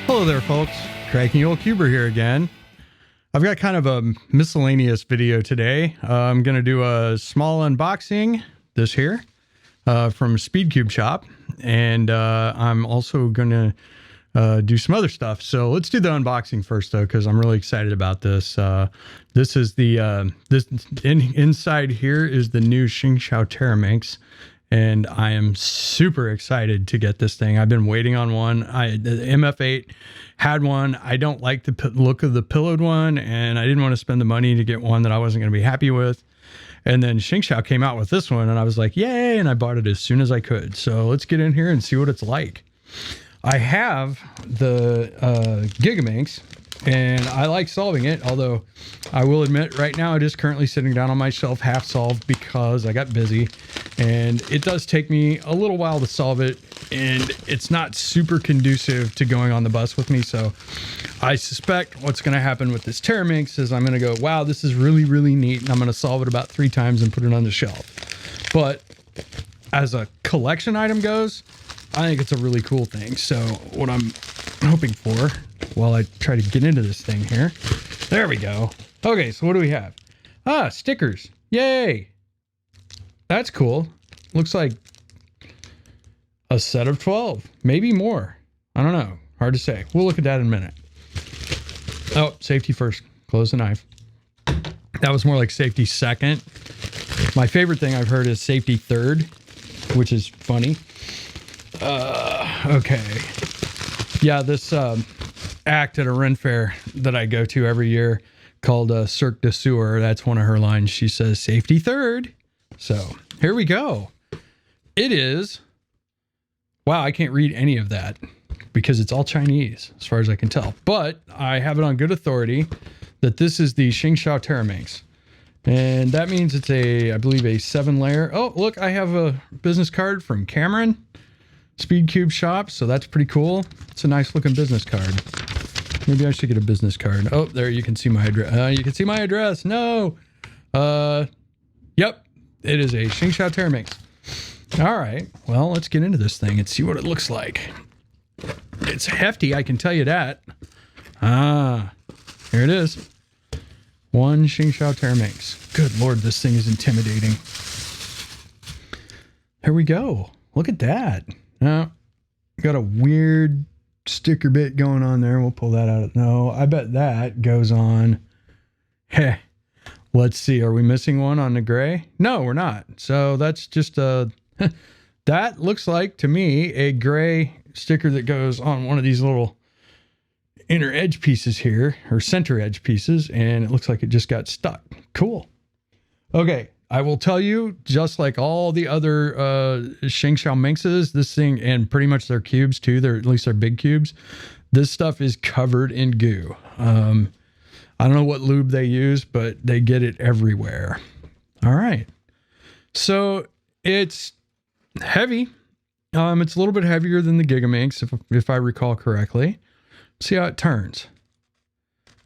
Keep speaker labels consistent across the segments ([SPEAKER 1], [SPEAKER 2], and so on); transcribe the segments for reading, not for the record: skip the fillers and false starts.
[SPEAKER 1] Hello there, folks. Cranky Old Cuber here again. I've got kind of a miscellaneous video today. I'm going to do a small unboxing, this here, from SpeedCubeShop. And I'm also going to do some other stuff. So let's do the unboxing first, though, because I'm really excited about this. This is the, inside here is the new ShengShou Teraminx. And I am super excited to get this thing. I've been waiting on one. The MF8 had one. I don't like the look of the pillowed one, and I didn't want to spend the money to get one that I wasn't going to be happy with. And then ShengShou came out with this one, and I was like, yay, and I bought it as soon as I could. So let's get in here and see what it's like. I have the Gigaminx, and I like solving it, although I will admit right now it is currently sitting down on my shelf half solved because I got busy, and it does take me a little while to solve it, and it's not super conducive to going on the bus with me. So I suspect what's going to happen with this Teraminx is I'm going to go, wow, this is really, really neat, and I'm going to solve it about 3 times and put it on the shelf. But as a collection item goes, I think it's a really cool thing. So what I'm hoping for while I try to get into this thing here, there we go. Okay, so what do we have? Ah, stickers. Yay. That's cool. Looks like a set of 12, maybe more. I don't know. Hard to say. We'll look at that in a minute. Oh, safety first. Close the knife. That was more like safety second. My favorite thing I've heard is safety third, which is funny. Okay. Yeah, this act at a Ren Fair that I go to every year called Cirque du Sewer, that's one of her lines. She says safety third. So here we go. It is, wow, I can't read any of that because it's all Chinese as far as I can tell, but I have it on good authority that this is the ShengShou Teraminx, and that means it's I believe a 7-layer. Oh, look, I have a business card from Cameron SpeedCubeShop, so that's pretty cool. It's a nice looking business card. Maybe I should get a business card. Oh, there, you can see my address. You can see my address. No. Yep, it is a ShengShou Teraminx. All right, well, let's get into this thing and see what it looks like. It's hefty, I can tell you that. Ah, here it is. One ShengShou Teraminx. Good Lord, this thing is intimidating. Here we go. Look at that. Now, got a weird sticker bit going on there. We'll pull that out. No, I bet that goes on. Heh. Let's see. Are we missing one on the gray? No, we're not. So that's just that looks like to me a gray sticker that goes on one of these little inner edge pieces here, or center edge pieces, and it looks like it just got stuck. Cool. Okay. I will tell you, just like all the other ShengShou Minxes, this thing, and pretty much their cubes too, at least their big cubes, this stuff is covered in goo. I don't know what lube they use, but they get it everywhere. All right. So it's heavy. It's a little bit heavier than the Gigaminx, if I recall correctly. See how it turns.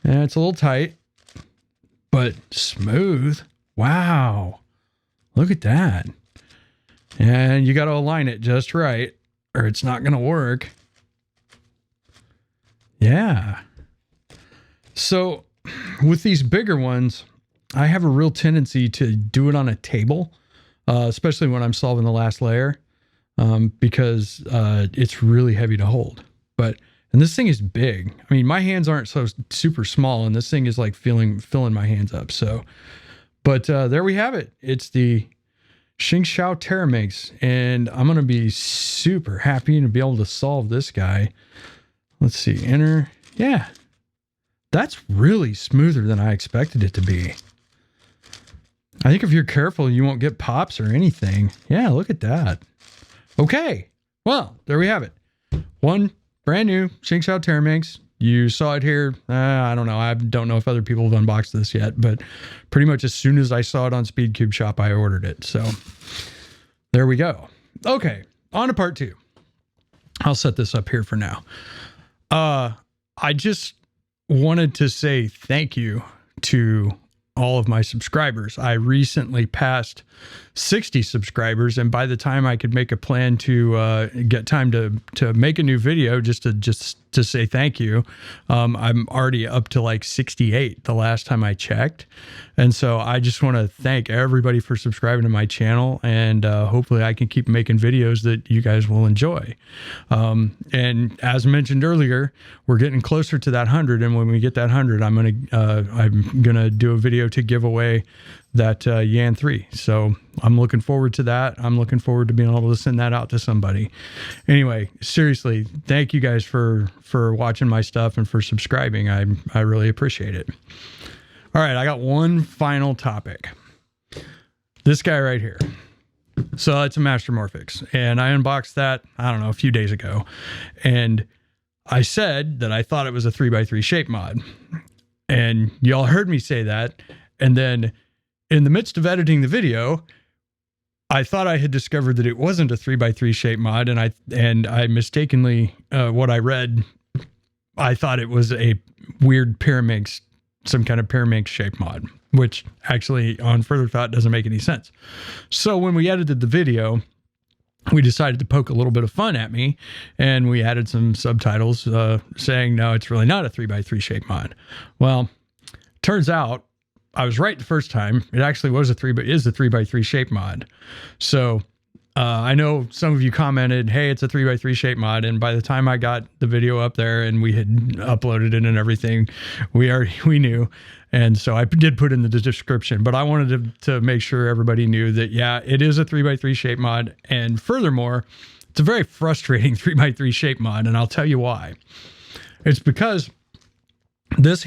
[SPEAKER 1] And it's a little tight, but smooth. Wow, look at that. And you got to align it just right or it's not going to work. Yeah. So with these bigger ones, I have a real tendency to do it on a table, especially when I'm solving the last layer, because it's really heavy to hold. And this thing is big. I mean, my hands aren't so super small, and this thing is like filling my hands up. So, but there we have it. It's the ShengShou Teraminx, and I'm going to be super happy to be able to solve this guy. Let's see, enter. Yeah, that's really smoother than I expected it to be. I think if you're careful, you won't get pops or anything. Yeah, look at that. Okay, well, there we have it. One brand new ShengShou Teraminx. You saw it here. I don't know. I don't know if other people have unboxed this yet, but pretty much as soon as I saw it on SpeedCubeShop, I ordered it. So there we go. Okay, on to part 2. I'll set this up here for now. I just wanted to say thank you to all of my subscribers. I recently passed 60 subscribers, and by the time I could make a plan to get time to make a new video just to say thank you, I'm already up to like 68 the last time I checked. And so I just want to thank everybody for subscribing to my channel, and hopefully I can keep making videos that you guys will enjoy. And as mentioned earlier, we're getting closer to that 100, and when we get that 100, I'm gonna do a video to give away that Yan 3. So I'm looking forward to that. I'm looking forward to being able to send that out to somebody. Anyway, seriously, thank you guys for watching my stuff and for subscribing. I really appreciate it. All right, I got one final topic. This guy right here. So it's a Mastermorphix, and I unboxed that, I don't know, a few days ago. And I said that I thought it was a 3x3 shape mod. And y'all heard me say that. And then in the midst of editing the video, I thought I had discovered that it wasn't a 3x3 shape mod, and I mistakenly, what I read, I thought it was a weird Pyraminx, some kind of Pyraminx shape mod, which actually on further thought doesn't make any sense. So when we edited the video, we decided to poke a little bit of fun at me, and we added some subtitles saying, no, it's really not a 3x3 shape mod. Well, turns out I was right the first time. It actually was is a 3x3 shape mod. So I know some of you commented, hey, it's a 3x3 shape mod. And by the time I got the video up there and we had uploaded it and everything, we knew. And so I did put in the description, but I wanted to make sure everybody knew that, yeah, it is a 3x3 shape mod. And furthermore, it's a very frustrating 3x3 shape mod. And I'll tell you why. It's because this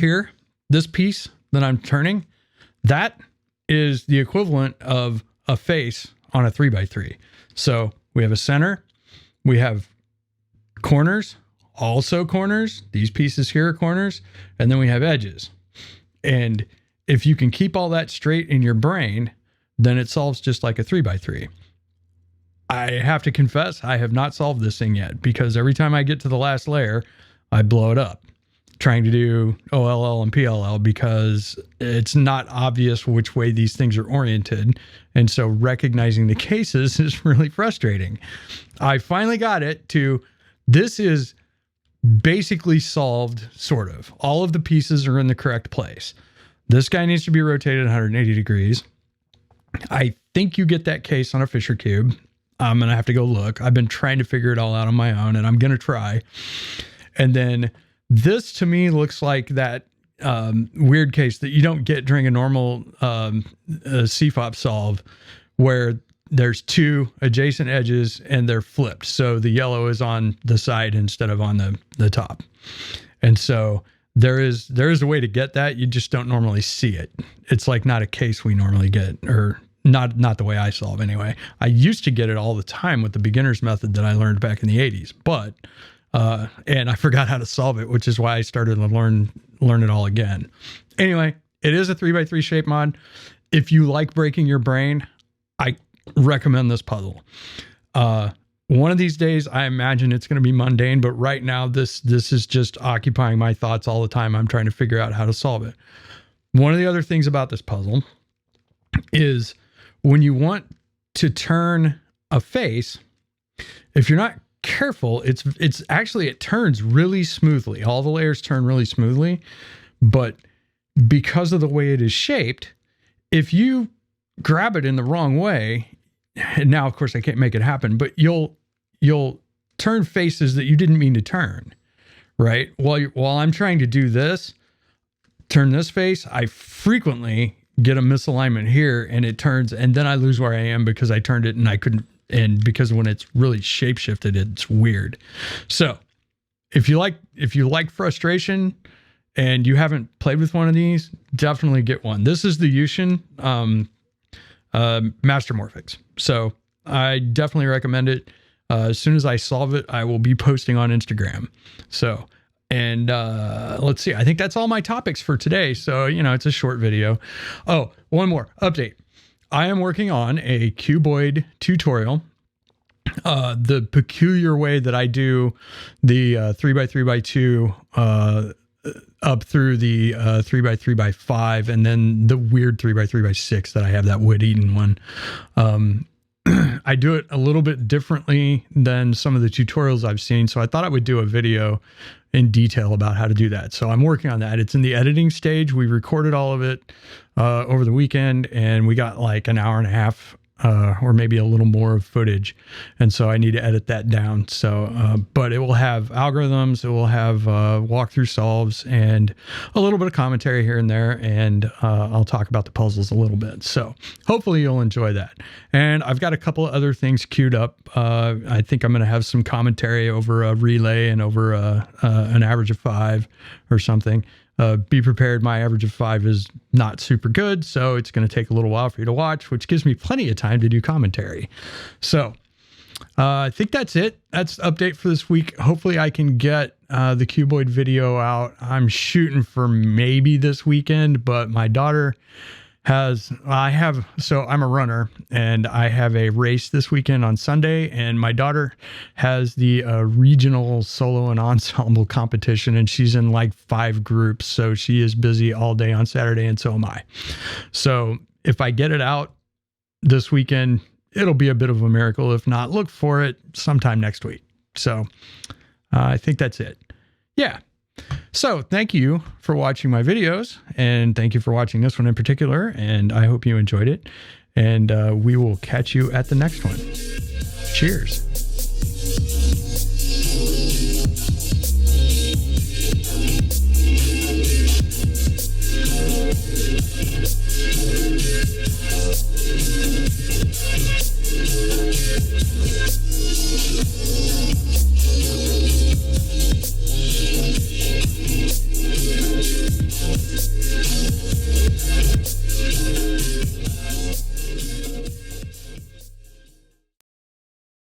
[SPEAKER 1] piece that I'm turning, that is the equivalent of a face on a 3x3. So we have a center, we have corners, also corners. These pieces here are corners, and then we have edges. And if you can keep all that straight in your brain, then it solves just like a 3x3. I have to confess, I have not solved this thing yet, because every time I get to the last layer, I blow it up, trying to do OLL and PLL, because it's not obvious which way these things are oriented. And so recognizing the cases is really frustrating. I finally got it to, this is basically solved, sort of. All of the pieces are in the correct place. This guy needs to be rotated 180 degrees. I think you get that case on a Fisher Cube. I'm going to have to go look. I've been trying to figure it all out on my own, and I'm going to try. And then this to me looks like that weird case that you don't get during a normal CFOP solve, where there's two adjacent edges and they're flipped. So the yellow is on the side instead of on the top. And so there is a way to get that. You just don't normally see it. It's like not a case we normally get, or not the way I solve anyway. I used to get it all the time with the beginner's method that I learned back in the 80s, but and I forgot how to solve it, which is why I started to learn it all again. Anyway, it is a 3x3 shape mod. If you like breaking your brain, I recommend this puzzle. One of these days, I imagine it's going to be mundane, but right now, this is just occupying my thoughts all the time. I'm trying to figure out how to solve it. One of the other things about this puzzle is when you want to turn a face, if you're not careful, it turns really smoothly. All the layers turn really smoothly, but because of the way it is shaped, if you grab it in the wrong way, and now of course I can't make it happen, but you'll turn faces that you didn't mean to turn, right? While I'm trying to do this, turn this face, I frequently get a misalignment here and it turns, and then I lose where I am because I turned it and I couldn't. And because when it's really shape shifted, it's weird. So if you like frustration and you haven't played with one of these, definitely get one. This is the Yushin Mastermorphix. So I definitely recommend it. As soon as I solve it, I will be posting on Instagram. So, and let's see, I think that's all my topics for today. So, it's a short video. Oh, one more update. I am working on a cuboid tutorial. The peculiar way that I do the 3x3x2 up through the 3x3x5, and then the weird 3x3x6 that I have, that wood-eaten one. I do it a little bit differently than some of the tutorials I've seen, so I thought I would do a video in detail about how to do that. So I'm working on that. It's in the editing stage. We recorded all of it over the weekend, and we got like an hour and a half or maybe a little more of footage. And so I need to edit that down. So, but it will have algorithms, it will have walkthrough solves, and a little bit of commentary here and there. And I'll talk about the puzzles a little bit. So hopefully you'll enjoy that. And I've got a couple of other things queued up. I think I'm going to have some commentary over a relay and over an average of 5 or something. Be prepared, my average of 5 is not super good, so it's going to take a little while for you to watch, which gives me plenty of time to do commentary. So I think that's it. That's the update for this week. Hopefully I can get the cuboid video out. I'm shooting for maybe this weekend, but my daughter so I'm a runner, and I have a race this weekend on Sunday, and my daughter has the regional solo and ensemble competition, and she's in like 5 groups. So she is busy all day on Saturday, and so am I. So if I get it out this weekend, it'll be a bit of a miracle. If not, look for it sometime next week. So I think that's it. Yeah. So thank you for watching my videos, and thank you for watching this one in particular, and I hope you enjoyed it, and we will catch you at the next one. Cheers.